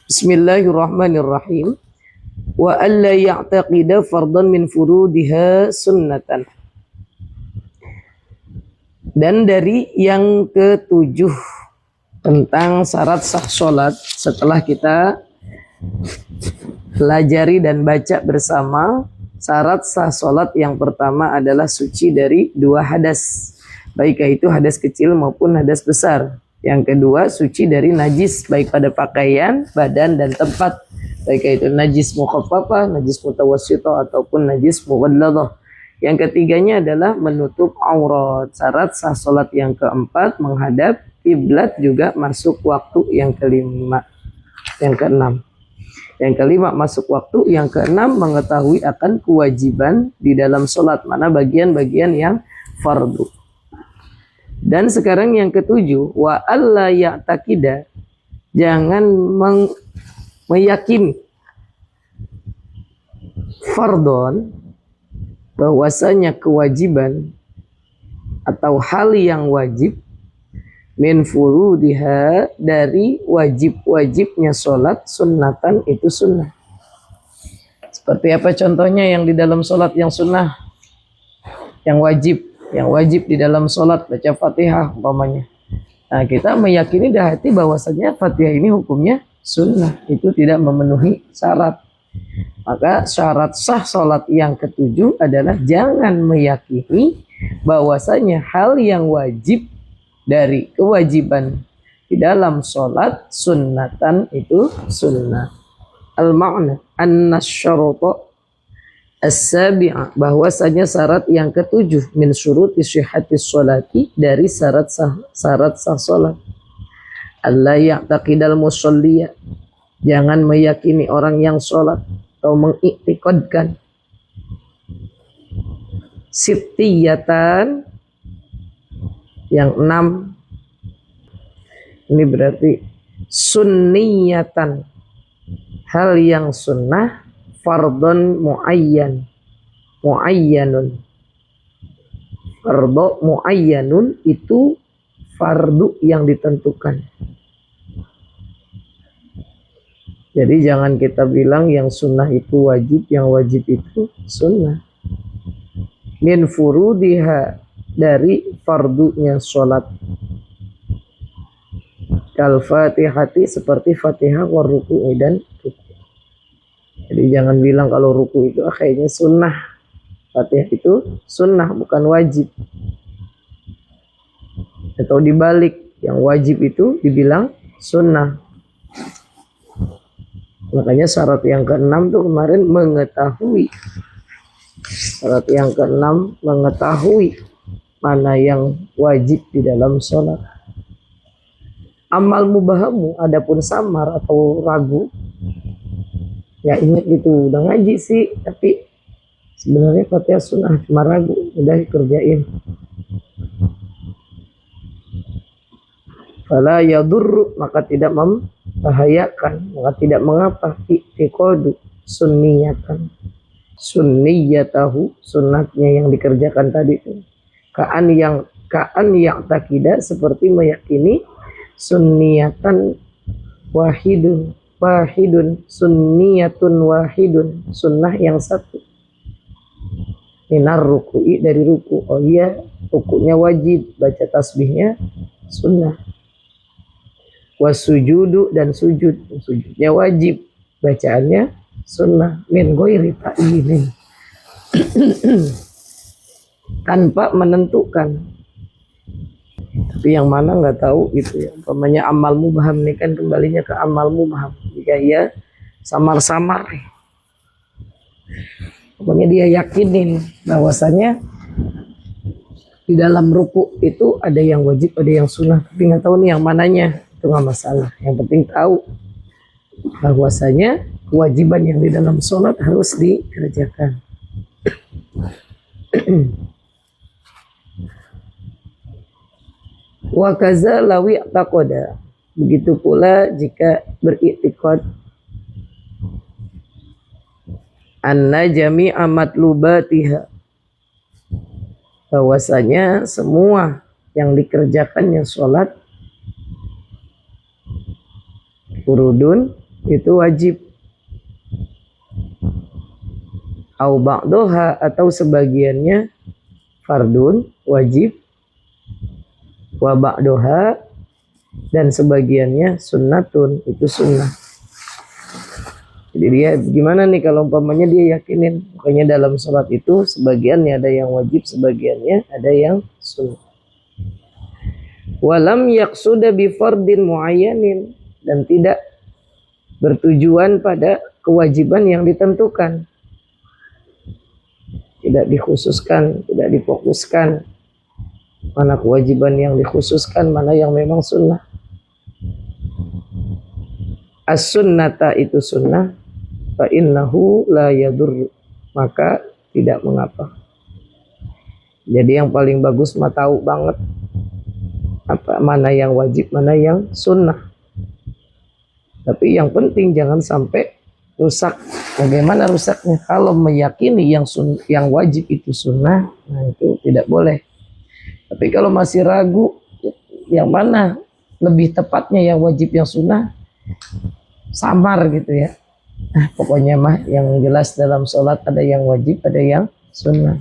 Bismillahirrahmanirrahim. Wa alla ya'taqida fardan min furudiha sunnatan. Dan dari yang ketujuh tentang syarat sah sholat, setelah kita pelajari dan baca bersama, syarat sah sholat yang pertama adalah suci dari dua hadas, baik itu hadas kecil maupun hadas besar. Yang kedua, suci dari najis, baik pada pakaian, badan, dan tempat, baik itu najis mukhaffafah, najis mutawassithah, ataupun najis mughalladah. Yang ketiganya adalah menutup aurat. Syarat sah sholat yang keempat, menghadap kiblat juga masuk waktu yang kelima. Yang keenam. Yang kelima masuk waktu. Yang keenam mengetahui akan kewajiban di dalam sholat, mana bagian-bagian yang fardu. Dan sekarang yang ketujuh, wa alla ya'taqida, jangan meyakini fardon, bahwasanya kewajiban atau hal yang wajib, min furudiha, dari wajib-wajibnya sholat, sunnatan, itu sunnah. Seperti apa contohnya yang di dalam sholat yang sunnah, yang wajib di dalam sholat, baca Fatihah umpamanya. Nah, kita meyakini di hati bahwasanya Fatihah ini hukumnya sunnah, itu tidak memenuhi syarat. Maka syarat sah sholat yang ketujuh adalah jangan meyakini bahwasanya hal yang wajib dari kewajiban di dalam sholat, sunnatan, itu sunnah. Al-ma'na anna syarata as-sabi'ah, bahwasanya syarat yang ketujuh, min syuruti sihhatis sholati, dari syarat sah sholat. Allah ya'taqidal musalliya, jangan meyakini orang yang sholat atau mengiktikadkan sittiyatan, yang 6, ini berarti sunniyatan, hal yang sunnah, fardun muayyanun, fardu muayyanun, itu fardu yang ditentukan. Jadi jangan kita bilang yang sunnah itu wajib, yang wajib itu sunnah. Min furudiha, dari fardunya sholat. Kal fatihati, seperti fatihah, war ruku'i, dan ruku'. Jadi jangan bilang kalau ruku itu kayaknya sunnah, Fatihah itu sunnah bukan wajib. Atau dibalik, yang wajib itu dibilang sunnah. Makanya syarat yang keenam tuh kemarin mengetahui. Syarat yang keenam mengetahui mana yang wajib di dalam sholat. Amal mubahamu, adapun samar atau ragu, ya ingat gitu, udah ngaji sih, tapi sebenarnya Fatihah sunnah, cuma ragu, udah dikerjain. Fala yadurru, maka tidak membahayakan, maka tidak mengapa, i'tiqadu sunniyatan, sunniyatahu, sunnahnya yang dikerjakan tadi itu. Kaan yang takidah, seperti meyakini sunniyatan wahidun, sunniyatun wahidun, sunnah yang satu. Minar ruku'i, dari ruku. Oh iya, rukunya wajib, baca tasbihnya sunnah. Wasujudu, dan sujudnya wajib, bacaannya sunnah. Min ghairi ta'yinin, tanpa menentukan. Tapi yang mana nggak tahu gitu ya. Umpamanya amal mubham ini kan kembalinya ke amal mubham. Jika ia samar-samar, pokoknya dia yakinin bahwasanya di dalam ruku itu ada yang wajib, ada yang sunnah, tapi nggak tahu nih yang mananya. Itu nggak masalah. Yang penting tahu bahwasanya kewajiban yang di dalam sholat harus dikerjakan. Wa kaza lawi taqoda, begitu pula jika beriktikad anna jami'a matlubatiha, bahwasanya semua yang dikerjakannya sholat furudun itu wajib, au ba'doha atau sebagiannya fardun wajib, wa ba'doha dan sebagiannya sunnatun itu sunnah. Jadi dia gimana nih kalau umpamanya dia yakinin, makanya dalam sholat itu sebagiannya ada yang wajib, sebagiannya ada yang sunnah. Walam yaqsuda bi fardin muayyanin, dan tidak bertujuan pada kewajiban yang ditentukan. Tidak dikhususkan, tidak difokuskan mana kewajiban yang dikhususkan, mana yang memang sunnah. As-sunnata itu sunnah, fa innahu la yadur, maka tidak mengapa. Jadi yang paling bagus mah tahu banget apa mana yang wajib, mana yang sunnah. Tapi yang penting jangan sampai rusak. Bagaimana rusaknya? Kalau meyakini yang wajib itu sunnah, nah itu tidak boleh. Tapi kalau masih ragu yang mana lebih tepatnya yang wajib yang sunnah, samar gitu ya. Nah, pokoknya mah yang jelas dalam sholat ada yang wajib, ada yang sunnah.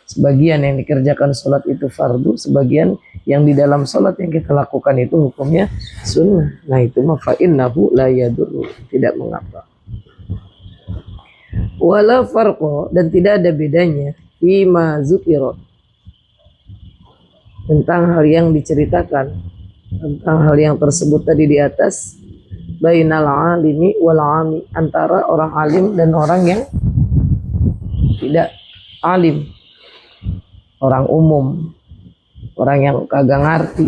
Sebagian yang dikerjakan sholat itu fardu, sebagian yang di dalam sholat yang kita lakukan itu hukumnya sunnah. Nah itu mah fa innahu la yadurru, tidak mengapa. Wala farqa, dan tidak ada bedanya fima zukira, tentang hal yang diceritakan, tentang hal yang tersebut tadi di atas, bainal alimi wal ami, antara orang alim dan orang yang tidak alim, orang umum, orang yang kagak ngerti.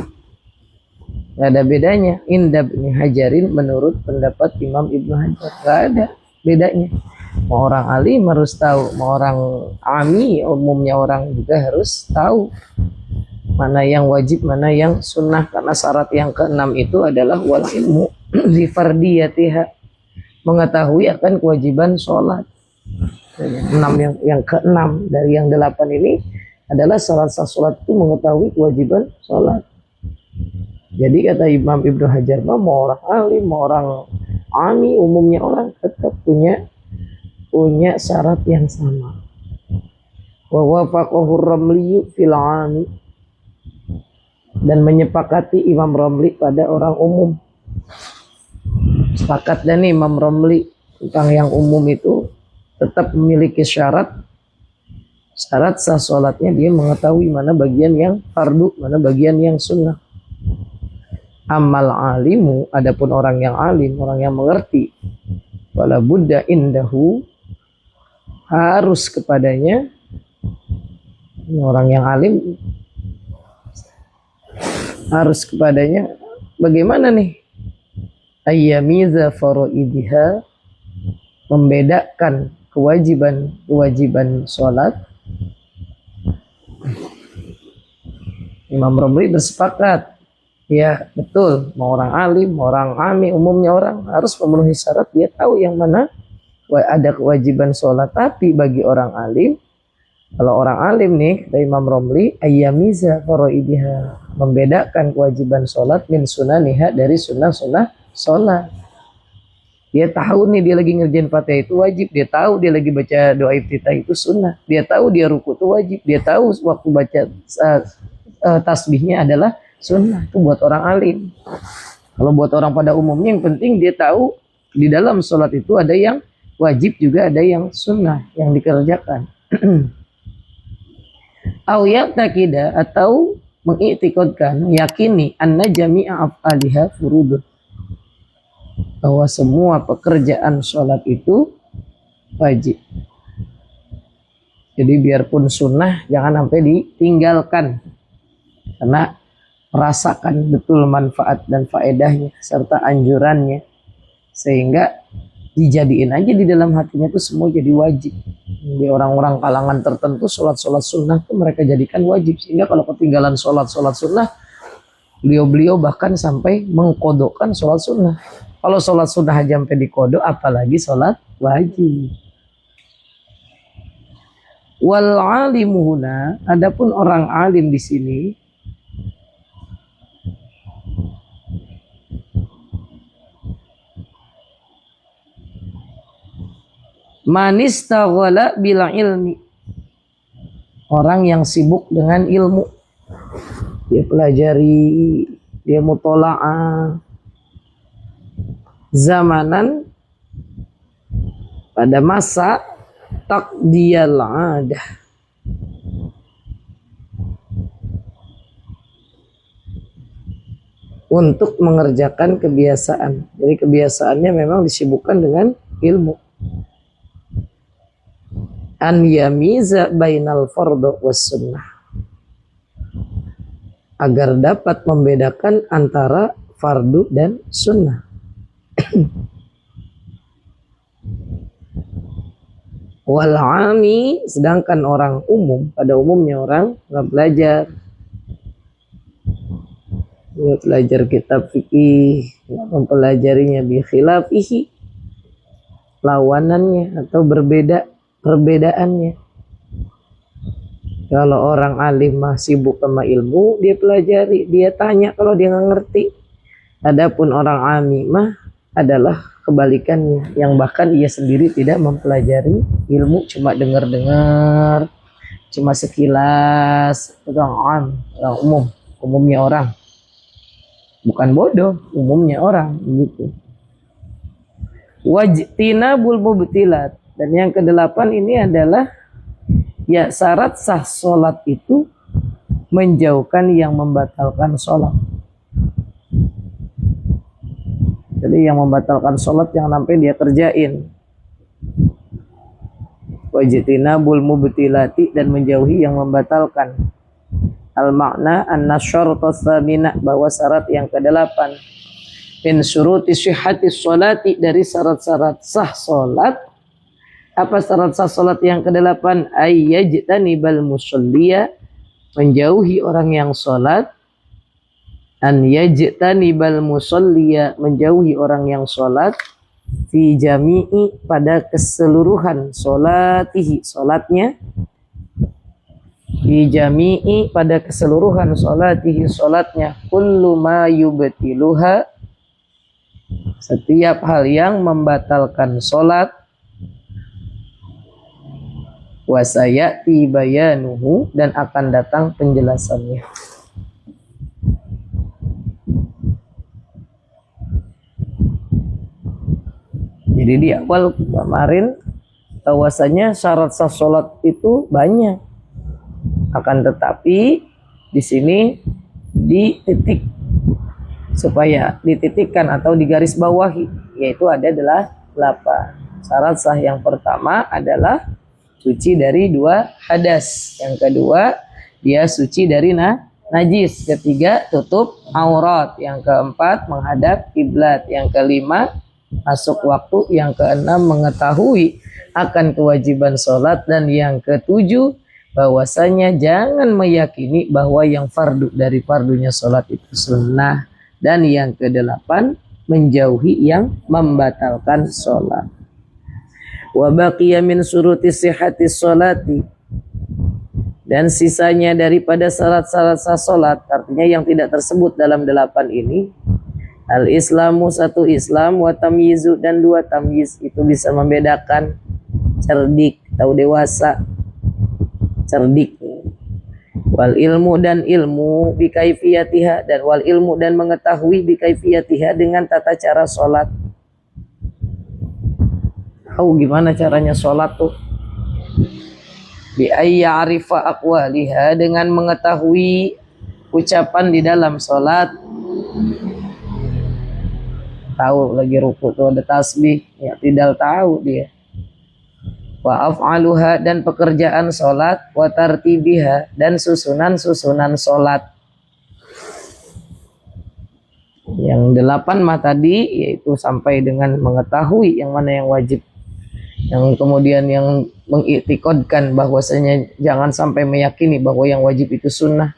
Gak ada bedanya. Inda Ibnu Hajarin, menurut pendapat Imam Ibnu Hajar, gak ada bedanya. Mau orang alim harus tahu, mau orang ami, umumnya orang juga harus tahu mana yang wajib, mana yang sunnah. Karena syarat yang keenam itu adalah wal ilmu li fardiyatiha, mengetahui akan kewajiban sholat. Yang keenam dari yang 8 ini adalah syarat sah sholat itu mengetahui kewajiban sholat. Jadi kata Imam Ibnu Hajar, mau orang alim, mau orang ami, umumnya orang tetap punya syarat yang sama. Wa wafaqahu Ramli fil ami, dan menyepakati Imam Ramli pada orang umum. Sepakat dan Imam Ramli tentang yang umum itu tetap memiliki syarat sah sholatnya dia mengetahui mana bagian yang fardu, mana bagian yang sunnah. Amal alimu, adapun orang yang alim, orang yang mengerti, wala budda indahu, harus kepadanya, orang yang alim harus kepadanya bagaimana nih, ayyamiza fara'idiha, membedakan kewajiban sholat. Imam Romli bersepakat, ya betul, mau orang alim, mau orang ami, umumnya orang harus memenuhi syarat, dia tahu yang mana ada kewajiban sholat. Tapi bagi orang alim, kalau orang alim nih, kata Imam Romli, ayyamiza fara'idiha, membedakan kewajiban sholat min sunaniha, dari sunnah-sunnah sholat. Dia tahu nih dia lagi ngerjain Fatihah itu wajib, dia tahu dia lagi baca doa iftitah itu sunnah, dia tahu dia ruku itu wajib, dia tahu waktu baca tasbihnya adalah sunnah. Itu buat orang alim. Kalau buat orang pada umumnya yang penting dia tahu di dalam sholat itu ada yang wajib juga ada yang sunnah yang dikerjakan. Awyataqida, atau mengiktikadkan, meyakini anna jami'a af'aliha furudun, bahwa semua pekerjaan sholat itu wajib. Jadi biarpun sunnah jangan sampai ditinggalkan, karena merasakan betul manfaat dan faedahnya serta anjurannya, sehingga dijadiin aja di dalam hatinya itu semua jadi wajib. Di orang-orang kalangan tertentu sholat sunnah itu mereka jadikan wajib, sehingga kalau ketinggalan sholat sunnah, beliau bahkan sampai mengkodokkan sholat sunnah. Kalau sholat sunnah aja sampai dikodok, apalagi sholat wajib. Wal alimuhuna, adapun orang alim di sini, Manistaghala bil ilmi, orang yang sibuk dengan ilmu, dia pelajari, dia mutola'ah. Zamanan, pada masa taqdiyal adah, untuk mengerjakan kebiasaan. Jadi kebiasaannya memang disibukkan dengan ilmu. An yamiza bainal fardhu was sunnah, agar dapat membedakan antara fardu dan sunnah. Wal ami, sedangkan orang umum, pada umumnya orang belajar, dia belajar kitab fikih, mempelajarinya bi khilafihi, lawanannya atau perbedaannya. Kalau orang alim mah sibuk sama ilmu, dia pelajari, dia tanya kalau dia nggak ngerti. Adapun orang ami mah adalah kebalikannya, yang bahkan ia sendiri tidak mempelajari ilmu, cuma dengar-dengar, cuma sekilas. Orang umumnya orang, bukan bodoh, umumnya orang gitu. Wajtinabul mubtilat, dan yang kedelapan ini adalah ya syarat sah sholat itu menjauhkan yang membatalkan sholat. Jadi yang membatalkan sholat jangan sampai dia kerjain. Wajtinabul mubtilati, dan menjauhi yang membatalkan. Al makna anna syarata tsamina, bahwa syarat yang kedelapan, min syuruti sihhati sholati, dari syarat-syarat sah sholat. Apa syarat sah sholat yang kedelapan? Ayyajtanibal musalliya, menjauhi orang yang sholat. An yajtanibal musalliya, menjauhi orang yang sholat. Fi jami'i, pada keseluruhan sholatihi, sholatnya. Fi jami'i, pada keseluruhan sholatihi, sholatnya. Kullu ma yubtiluha, setiap hal yang membatalkan sholat. Wasayati bayanuhu, dan akan datang penjelasannya. Jadi di awal kemarin bahwasanya syarat sah sholat itu banyak, akan tetapi di sini dititik, supaya dititikkan atau digaris bawahi, yaitu ada 8 syarat sah. Yang pertama adalah suci dari 2 hadas, yang kedua dia suci dari najis, ketiga tutup aurat, yang keempat menghadap kiblat, yang kelima masuk waktu, yang keenam mengetahui akan kewajiban sholat, dan yang ketujuh bahwasanya jangan meyakini bahwa yang fardu dari fardunya sholat itu sunnah, dan yang kedelapan menjauhi yang membatalkan sholat. Wa baqiya min syuruti sihhati sholati, dan sisanya daripada syarat-syarat sah sholat, artinya yang tidak tersebut dalam 8 ini. Al-islamu, 1 Islam, wa tamyizu, dan 2 tamyiz, itu bisa membedakan, cerdik atau dewasa, cerdik. Wal ilmu, dan ilmu, bi kaifiyatiha, dan wal ilmu, dan mengetahui bi kaifiyatiha, dengan tata cara sholat. Tahu gimana caranya sholat tuh. Bi ayya arifa aqwaliha, dengan mengetahui ucapan di dalam sholat. Tahu lagi ruku tuh ada tasbih, ya tidak tahu dia. Wa af'aluha, dan pekerjaan sholat. Wa tartibiha, dan susunan-susunan sholat. Yang 8 mah tadi, yaitu sampai dengan mengetahui yang mana yang wajib, yang kemudian yang mengiktiqadkan bahwasanya jangan sampai meyakini bahwa yang wajib itu sunnah,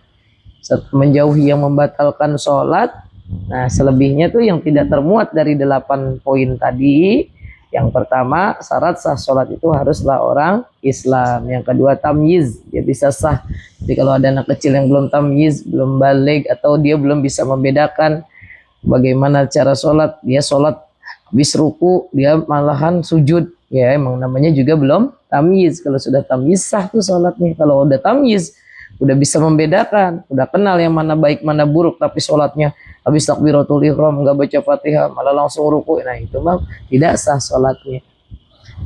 menjauhi yang membatalkan sholat. Nah, selebihnya tuh yang tidak termuat dari 8 poin tadi. Yang pertama, syarat sah sholat itu haruslah orang Islam. Yang kedua, tamyiz, dia bisa sah. Jadi kalau ada anak kecil yang belum tamyiz, belum baligh, atau dia belum bisa membedakan bagaimana cara sholat, dia sholat habis ruku dia malahan sujud, Ya emang namanya juga belum tamyiz. Kalau sudah tamyiz sah tuh sholatnya. Kalau udah tamyiz, udah bisa membedakan, udah kenal yang mana baik mana buruk, tapi sholatnya habis takbiratul ihram nggak baca Fatihah malah langsung ruku, nah itu mah tidak sah sholatnya.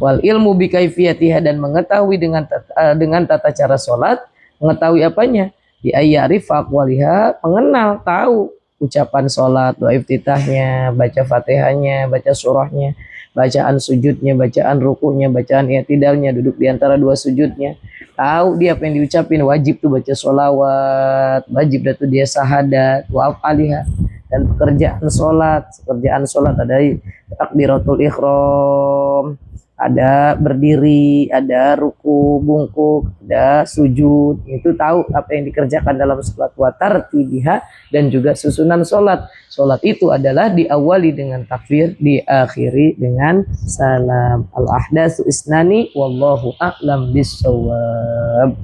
Wal ilmu bi kaifiyatiha, dan mengetahui dengan tata cara sholat, mengetahui apanya? Di ayyarif aqwaliha, mengenal, tahu ucapan sholat, doa iftitahnya, baca Fatihahnya, baca surahnya, bacaan sujudnya, bacaan rukunya, bacaan i'tidalnya, duduk di antara dua sujudnya. Tahu dia apa yang diucapin, wajib tuh baca sholawat, wajib tuh dia sahadat, wa af'aliha, dan pekerjaan sholat ada takbiratul ihram, ada berdiri, ada ruku, bungkuk, ada sujud. Itu tahu apa yang dikerjakan dalam sholat, wa tartibiha, dan juga susunan sholat. Sholat itu adalah diawali dengan takbir, diakhiri dengan salam. Al-ahdatsu isnani wallahu a'lam bissawab.